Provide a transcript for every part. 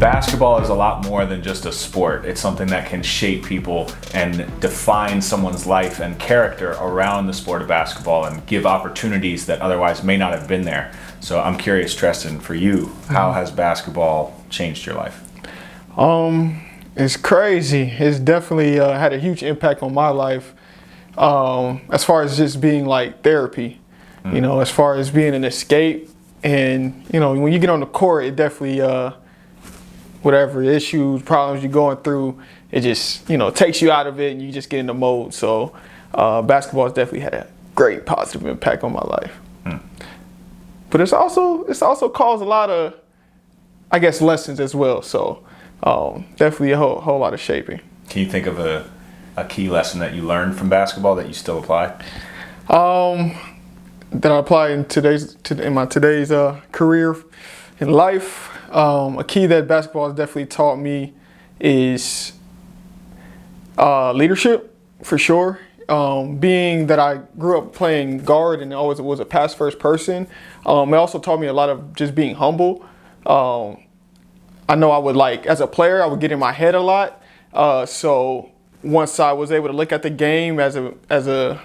basketball is a lot more than just a sport. It's something that can shape people and define someone's life and character around the sport of basketball and give opportunities that otherwise may not have been there. So I'm curious, Treston, for you, how has basketball changed your life? It's crazy. It's definitely had a huge impact on my life. As far as just being like therapy, you know, as far as being an escape. And, you know, when you get on the court, it definitely, whatever issues, problems you're going through, it just, you know, takes you out of it and you just get in the mode. So basketball has definitely had a great positive impact on my life. But it's also caused a lot of, I guess, lessons as well. So definitely a whole lot of shaping. Can you think of a key lesson that you learned from basketball that you still apply? That I apply in my today's career in life. A key that basketball has definitely taught me is leadership, for sure. Being that I grew up playing guard and always was a pass first person, it also taught me a lot of just being humble. I know I would as a player, I would get in my head a lot. So once I was able to look at the game as a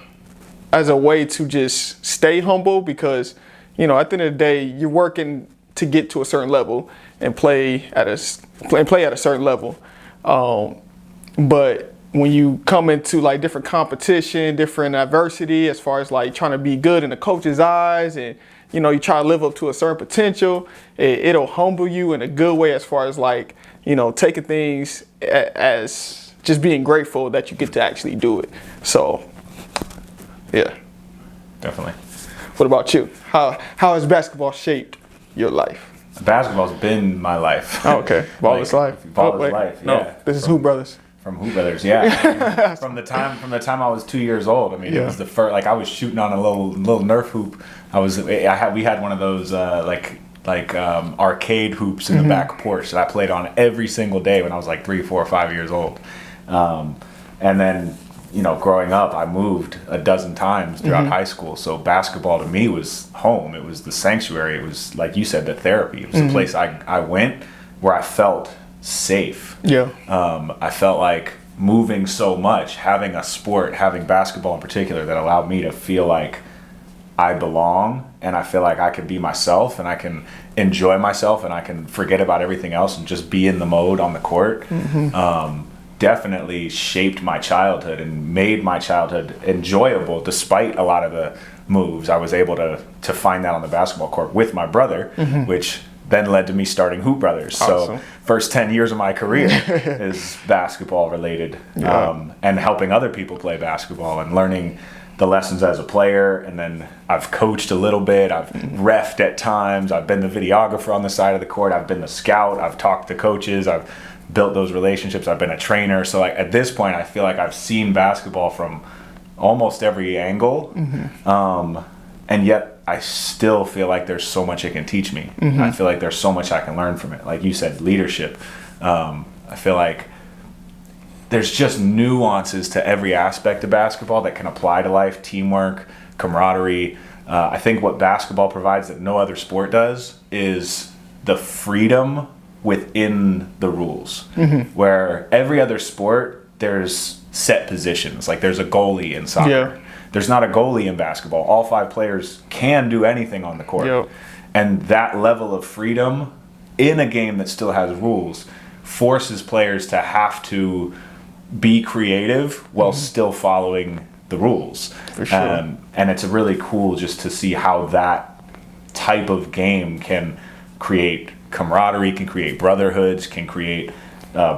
way to just stay humble, because, you know, at the end of the day, you're working to get to a certain level and play at a certain level. But when you come into like different competition, different adversity, as far as like trying to be good in the coach's eyes, and, you know, you try to live up to a certain potential, it'll humble you in a good way, as far as like, you know, taking things as just being grateful that you get to actually do it. So, yeah. Definitely. What about you? How has basketball shaped your life? Basketball's been my life. Oh, okay. Baller's life. Baller's life, yeah. No, this is Hoop Brothers. From Hoop Brothers, yeah. From the time I was 2 years old. I mean, it was the first. Like, I was shooting on a little Nerf hoop. We had one of those arcade hoops in the back porch that I played on every single day when I was like 3, 4, 5 years old. And then, you know, growing up, I moved a dozen times throughout high school. So basketball to me was home. It was the sanctuary. It was, like you said, the therapy. It was the place I went where I felt safe. Yeah. I felt like moving so much, having a sport, having basketball in particular, that allowed me to feel like I belong, and I feel like I can be myself, and I can enjoy myself, and I can forget about everything else and just be in the mode on the court. Definitely shaped my childhood and made my childhood enjoyable despite a lot of the moves. I was able to find that on the basketball court with my brother, which then led to me starting Hoop Brothers. Awesome. So first 10 years of my career is basketball related, and helping other people play basketball and learning the lessons as a player. And then I've coached a little bit. I've reffed at times. I've been the videographer on the side of the court. I've been the scout. I've talked to coaches. I've built those relationships. I've been a trainer. So like at this point, I feel like I've seen basketball from almost every angle. And yet I still feel like there's so much it can teach me. I feel like there's so much I can learn from it. Like you said, leadership. I feel like there's just nuances to every aspect of basketball that can apply to life: teamwork, camaraderie. I think what basketball provides that no other sport does is the freedom within the rules. Where every other sport, there's set positions. Like there's a goalie in soccer. There's not a goalie in basketball. All 5 players can do anything on the court. And that level of freedom in a game that still has rules forces players to have to be creative while still following the rules. For sure. And it's really cool just to see how that type of game can create camaraderie, can create brotherhoods, can create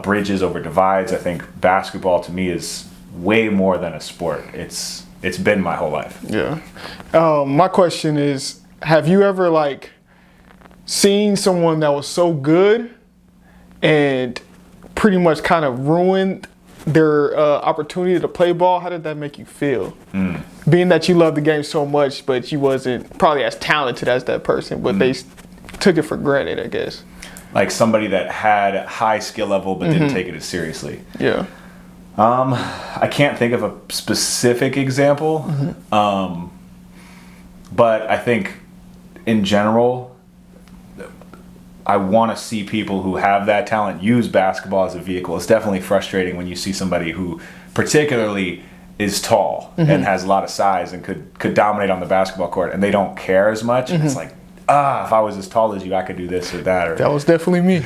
bridges over divides. I think basketball to me is way more than a sport. It's been my whole life. Yeah. My question is, have you ever seen someone that was so good and pretty much kind of ruined their opportunity to play ball? How did that make you feel? Being that you love the game so much, but you wasn't probably as talented as that person, but they took it for granted, I guess. Like somebody that had a high skill level but didn't take it as seriously. Yeah. I can't think of a specific example, but I think in general, I want to see people who have that talent use basketball as a vehicle. It's definitely frustrating when you see somebody who particularly is tall and has a lot of size and could dominate on the basketball court, and they don't care as much. And it's like, if I was as tall as you, I could do this or that. Or, that was definitely me.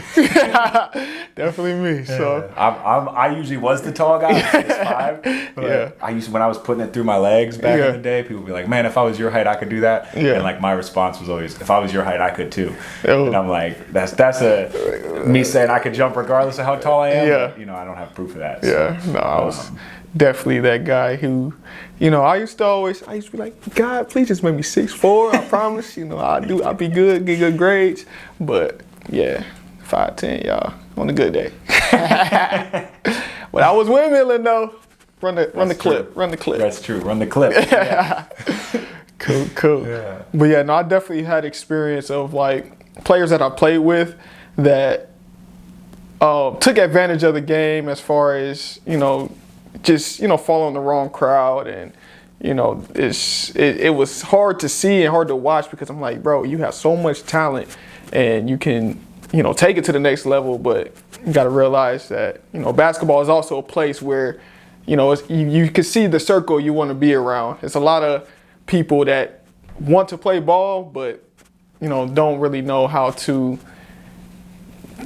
Definitely me. So I usually was the tall guy, 6'5". But I used to, when I was putting it through my legs back in the day, people would be like, "Man, if I was your height, I could do that." And like my response was always, "If I was your height, I could too." And I'm like, that's me saying I could jump regardless of how tall I am. But, I don't have proof of that. So, no, I was definitely that guy who, I used to be like, God, please just make me 6'4". I promise, I'll be good, get good grades. But yeah, 5'10", y'all, on a good day. But I was windmilling though. Run the clip. That's true. Run the clip. Yeah. Cool. Yeah. But yeah, no, I definitely had experience of like players that I played with that took advantage of the game as far as, just following the wrong crowd, and it was hard to see and hard to watch because I'm like, bro, you have so much talent and you can take it to the next level, but you got to realize that basketball is also a place where you can see the circle you want to be around. It's a lot of people that want to play ball but don't really know how to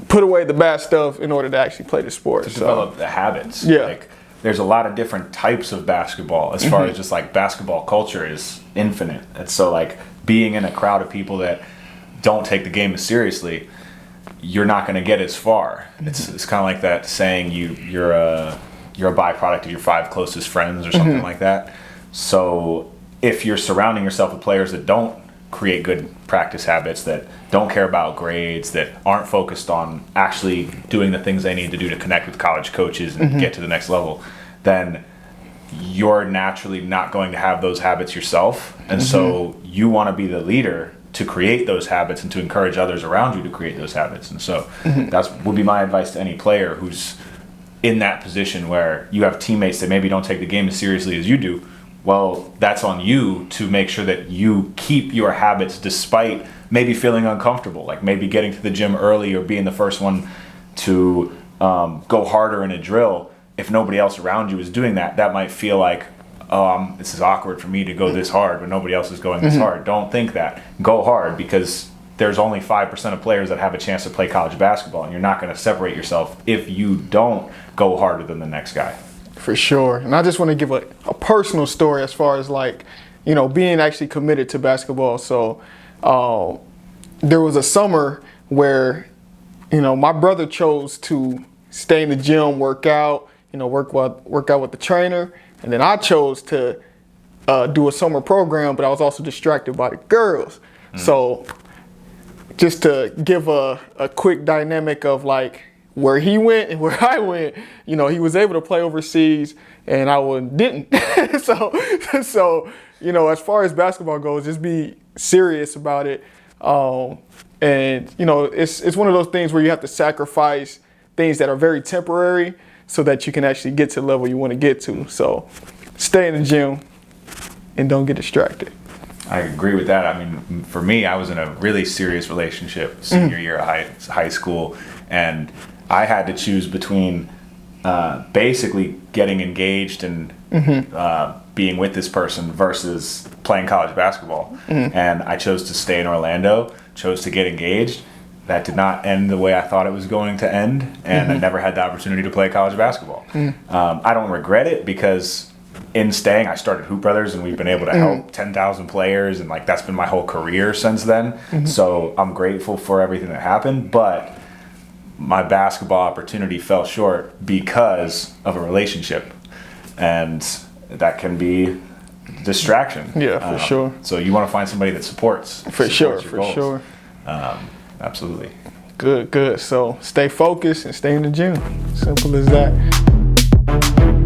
put away the bad stuff in order to actually play the sport. To develop the habits. Yeah. Like, there's a lot of different types of basketball as far as just like basketball culture is infinite. And so like being in a crowd of people that don't take the game as seriously, you're not going to get as far. It's kind of like that saying you're a byproduct of your 5 closest friends or something like that. So if you're surrounding yourself with players that don't create good practice habits, that don't care about grades, that aren't focused on actually doing the things they need to do to connect with college coaches and get to the next level, then you're naturally not going to have those habits yourself. And so you want to be the leader to create those habits and to encourage others around you to create those habits. And so that would be my advice to any player who's in that position where you have teammates that maybe don't take the game as seriously as you do. Well, that's on you to make sure that you keep your habits despite maybe feeling uncomfortable, like maybe getting to the gym early or being the first one to go harder in a drill. If nobody else around you is doing that, that might feel like, this is awkward for me to go this hard when nobody else is going this hard. Don't think that. Go hard, because there's only 5% of players that have a chance to play college basketball, and you're not going to separate yourself if you don't go harder than the next guy. For sure. And I just want to give a personal story as far as like, being actually committed to basketball. So there was a summer where, my brother chose to stay in the gym, work out, work out with the trainer. And then I chose to do a summer program, but I was also distracted by the girls. So just to give a quick dynamic of like where he went and where I went, he was able to play overseas and I didn't. so, as far as basketball goes, just be serious about it. And it's one of those things where you have to sacrifice things that are very temporary so that you can actually get to the level you want to get to. So stay in the gym and don't get distracted. I agree with that. I mean, for me, I was in a really serious relationship senior year of high school, and I had to choose between basically getting engaged and being with this person versus playing college basketball. And I chose to stay in Orlando, chose to get engaged. That did not end the way I thought it was going to end, and I never had the opportunity to play college basketball. I don't regret it, because in staying, I started Hoop Brothers, and we've been able to help 10,000 players, and like that's been my whole career since then. So I'm grateful for everything that happened, but my basketball opportunity fell short because of a relationship, and that can be distraction. Yeah, for sure. So you want to find somebody that supports. For sure. Absolutely. Good. So stay focused and stay in the gym. Simple as that.